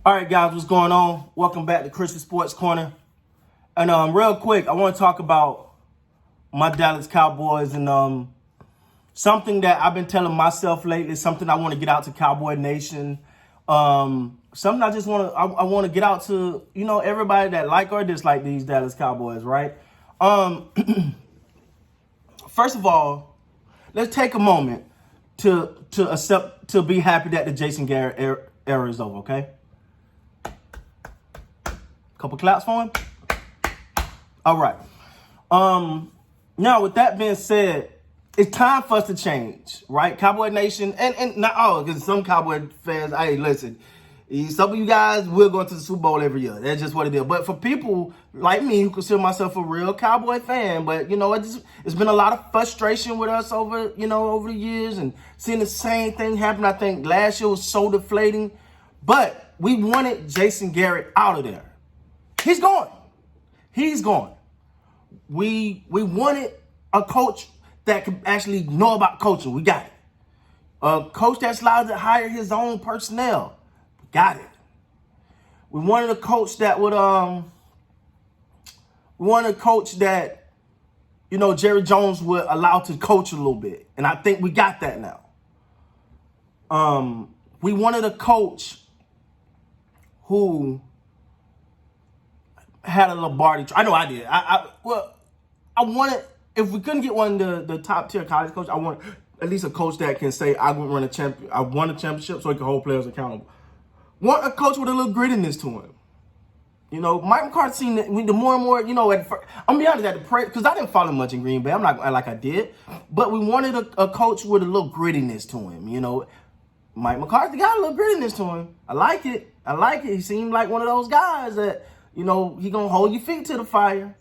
All right, guys, what's going on? Welcome back to Christian Sports Corner. And real quick, I want to talk about my Dallas Cowboys and something that I've been telling myself lately, something I want to get out to Cowboy Nation. Something I just want to I want to get out to, everybody that like or dislike these Dallas Cowboys, right? First of all, let's take a moment to be happy that the Jason Garrett era is over, okay? Couple claps for him. All right. Now with that being said, it's time for us to change, right? Cowboy Nation, and not all, because some Cowboy fans, hey, listen, some of you guys will go to the Super Bowl every year. That's just what it is. But for people like me who consider myself a real Cowboy fan, but it's been a lot of frustration with us over the years and seeing the same thing happen. I think last year was so deflating, but we wanted Jason Garrett out of there. He's gone. He's gone. We wanted a coach that could actually know about coaching. We got it. A coach that's allowed to hire his own personnel. We got it. We wanted a coach that would Jerry Jones would allow to coach a little bit. And I think we got that now. We wanted a coach who had a Lombardi. I know I did. I wanted, if we couldn't get one of the top tier college coach, I want at least a coach that can say I won a championship, so he can hold players accountable. Want a coach with a little grittiness to him. Mike McCarthy seen that the more and more, I'm gonna be honest, because I didn't follow much in Green Bay. I'm not like I did, but we wanted a coach with a little grittiness to him. Mike McCarthy got a little grittiness to him. I like it. He seemed like one of those guys that, he gonna hold your feet to the fire.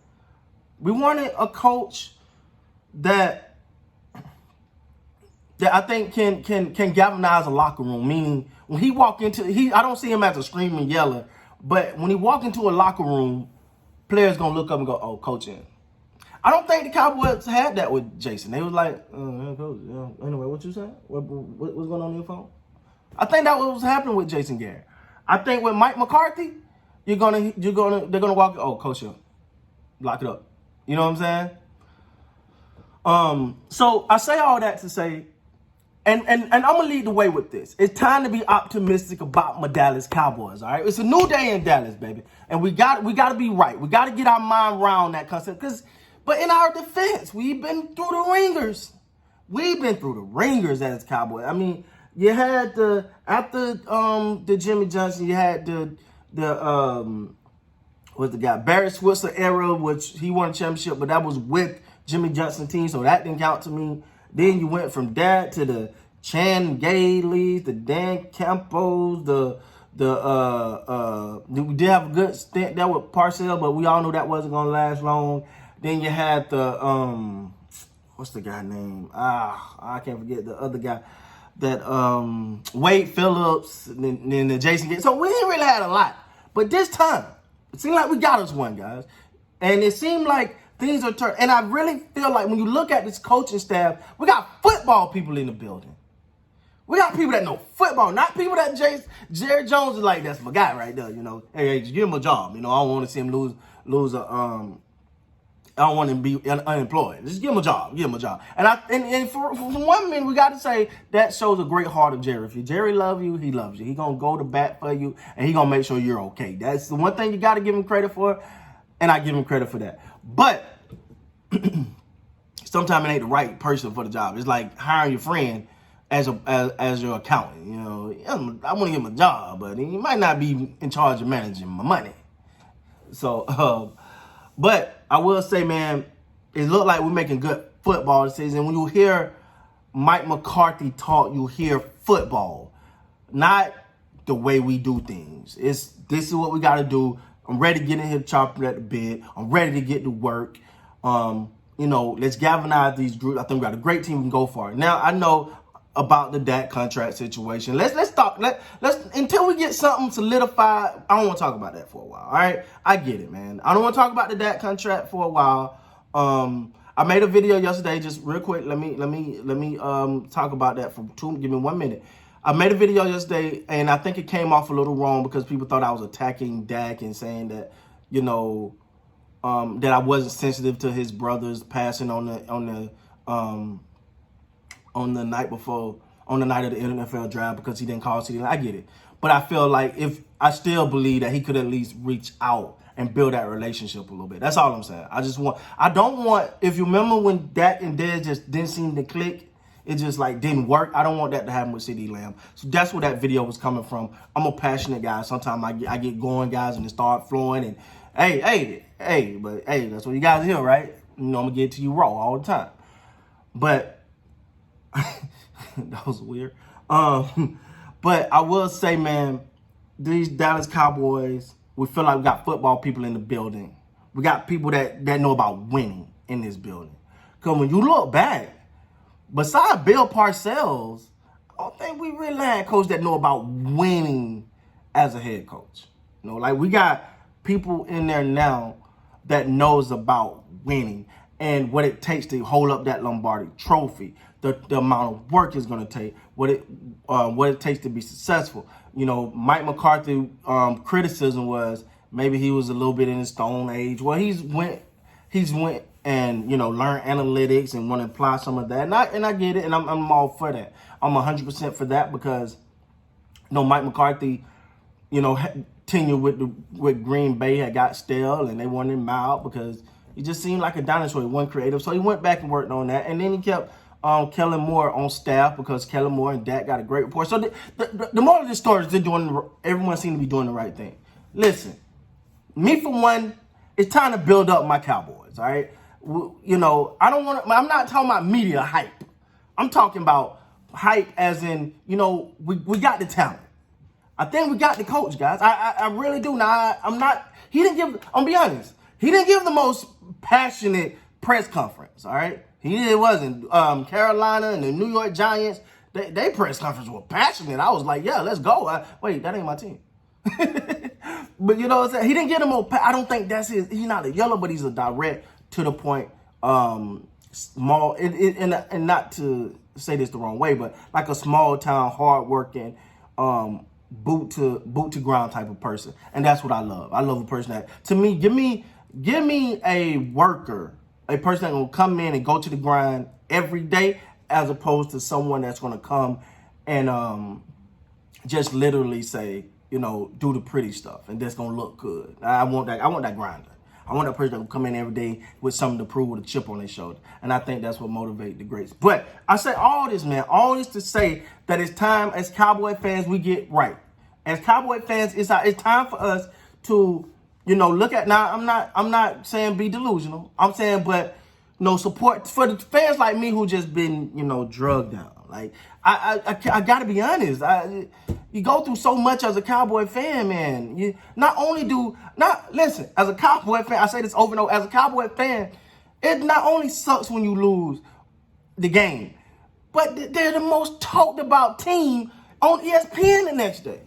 We wanted a coach that I think can galvanize a locker room. Meaning, when he walk into, I don't see him as a screaming yeller, but when he walk into a locker room, players gonna look up and go, "Oh, coach in." I don't think the Cowboys had that with Jason. They was like, "Coach, anyway, what you saying? What's going on your phone?" I think that was happening with Jason Garrett. I think with Mike McCarthy, they're gonna walk. Oh, coach, lock it up. You know what I'm saying? So I say all that to say, and I'm gonna lead the way with this. It's time to be optimistic about my Dallas Cowboys. All right, it's a new day in Dallas, baby, and we got to be right. We got to get our mind around that concept. But in our defense, we've been through the ringers. We've been through the ringers as Cowboys. I mean, you had after the Jimmy Johnson, you had what's the guy, Barry Switzer era, which he won a championship, but that was with Jimmy Johnson team, so that didn't count to me. Then you went from that to the Chan Gailey's, the Dan Campos, we did have a good stint there with Parcells, but we all knew that wasn't gonna last long. Then you had the what's the guy name? I can't forget the other guy. That Wade Phillips, and then the Jason Garrett. So we didn't really had a lot. But this time, it seemed like we got us one, guys. And it seemed like things are turning. And I really feel like when you look at this coaching staff, we got football people in the building. We got people that know football, not people that Jerry Jones is like, that's my guy right there, Hey, just give him a job. I don't want to see him lose a I don't want him to be unemployed. Just give him a job. And for one minute, we got to say that shows a great heart of Jerry. If Jerry loves you, he loves you. He gonna go to bat for you, and he gonna make sure you're okay. That's the one thing you got to give him credit for, and I give him credit for that. But sometimes it ain't the right person for the job. It's like hiring your friend as your accountant. I want to give him a job, but he might not be in charge of managing my money. So, but I will say, man, it looked like we're making good football decisions. And when you hear Mike McCarthy talk, you hear football, not the way we do things. This is what we got to do. I'm ready to get in here chopping at the bit. I'm ready to get to work. Let's galvanize these groups. I think we got a great team. We can go for it. Now, I know about the Dak contract situation. Let's talk. Let's until we get something solidified. I don't want to talk about that for a while. All right, I get it, man. I don't want to talk about the Dak contract for a while. I made a video yesterday, just real quick. Let me talk about that for give me 1 minute. I made a video yesterday, and I think it came off a little wrong because people thought I was attacking Dak and saying that, you know, that I wasn't sensitive to his brother's passing on the night before, on the night of the NFL draft because he didn't call CD. I get it. But I feel like I still believe that he could at least reach out and build that relationship a little bit. That's all I'm saying. I don't want, if you remember when Dak and Dez just didn't seem to click, it just like didn't work. I don't want that to happen with CD Lamb. So that's where that video was coming from. I'm a passionate guy. Sometimes I get going, guys, and it start flowing. And but that's what you guys hear, right? You know, I'm gonna get it to you raw all the time. But that was weird. But I will say, man, these Dallas Cowboys, we feel like we got football people in the building. We got people that know about winning in this building. Because when you look back, besides Bill Parcells, I don't think we really had a coach that know about winning as a head coach. You know, like we got people in there now that knows about winning and what it takes to hold up that Lombardi trophy, the amount of work it's going to take, what it takes to be successful. You know, Mike McCarthy criticism was maybe he was a little bit in his stone age. Well, he's went and, you know, learn analytics and want to apply some of that. And I get it, and I'm all for that. I'm 100% for that because, you know, Mike McCarthy, you know, tenure with Green Bay had got stale, and they wanted him out because he just seemed like a dinosaur. He wasn't creative. So he went back and worked on that. And then he kept Kellen Moore on staff because Kellen Moore and Dak got a great rapport. So the moral of this story is everyone seemed to be doing the right thing. Listen, me for one, it's time to build up my Cowboys, all right? You know, I'm not talking about media hype. I'm talking about hype as in, you know, we got the talent. I think we got the coach, guys. I really do. Now, I'm gonna be honest, he didn't give the most passionate press conference, all right? It wasn't. Carolina and the New York Giants, they press conference were passionate. I was like, yeah, let's go. Wait, that ain't my team. But you know what I'm saying? He didn't get him more. I don't think that's his. He's not a yellow, but he's a direct, to the point, small, and not to say this the wrong way, but like a small town, hardworking, boot to ground type of person. And that's what I love. I love a person that, to me, give me a worker, a person that will come in and go to the grind every day, as opposed to someone that's going to come and just literally say, you know, do the pretty stuff and that's going to look good. I want that grinder. I want that person that will come in every day with something to prove, with a chip on their shoulder. And I think that's what motivates the greats. But I say all this, man, all this to say that it's time, as Cowboy fans, we get right. As Cowboy fans, it's time for us to, you know, look at, now I'm not saying be delusional. I'm saying, but, you know, support for the fans like me who just been, you know, drugged down. Like, I gotta be honest. You go through so much as a Cowboy fan, man. Listen, as a Cowboy fan, I say this over and over, as a Cowboy fan, it not only sucks when you lose the game, but they're the most talked about team on ESPN the next day.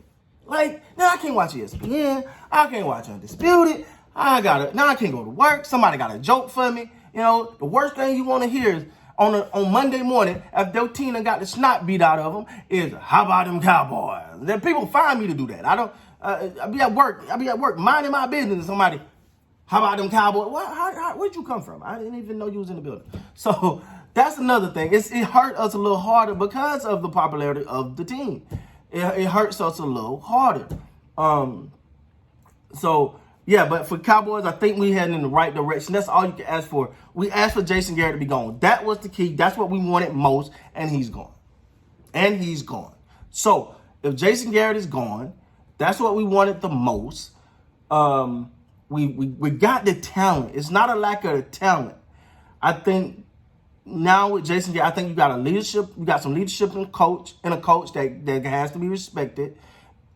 Like, now I can't watch ESPN. I can't watch Undisputed. I can't go to work. Somebody got a joke for me. You know, the worst thing you want to hear is on Monday morning, after their team done got the snot beat out of them, is, how about them Cowboys? Then people find me to do that. I be at work minding my business, and somebody, how about them Cowboys? Where'd you come from? I didn't even know you was in the building. So that's another thing. It hurt us a little harder because of the popularity of the team. It hurts us a little harder. So yeah, but for Cowboys, I think we heading in the right direction. That's all you can ask for. We asked for Jason Garrett to be gone. That was the key. That's what we wanted most, and he's gone. So if Jason Garrett is gone, that's what we wanted the most. We got the talent. It's not a lack of talent. I think now with Jason Garrett, I think you got some leadership in a coach that has to be respected.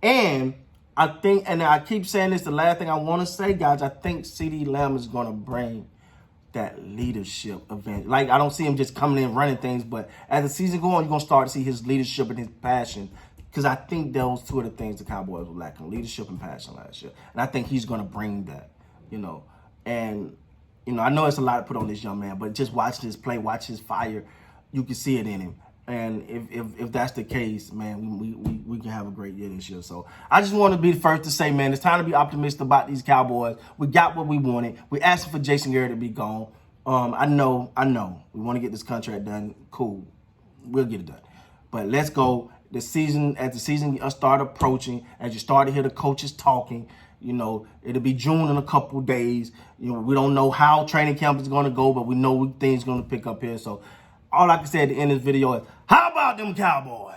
And I think, and I keep saying this, the last thing I want to say, guys, I think CD Lamb is going to bring that leadership event. Like, I don't see him just coming in running things, but as the season goes on, you're going to start to see his leadership and his passion, because I think those two are the things the Cowboys were lacking, leadership and passion last year. And I think he's going to bring that, you know. And, you know, I know it's a lot to put on this young man, but just watching his play, watch his fire, you can see it in him. And if that's the case, man, we can have a great year this year. So I just want to be the first to say, man, it's time to be optimistic about these Cowboys. We got what we wanted. We asked for Jason Garrett to be gone. I know. We want to get this contract done. Cool. We'll get it done. But let's go. As the season start approaching, as you start to hear the coaches talking, it'll be June in a couple days. We don't know how training camp is going to go, but we know things going to pick up here. So all I can say at the end of this video is, how about them Cowboys?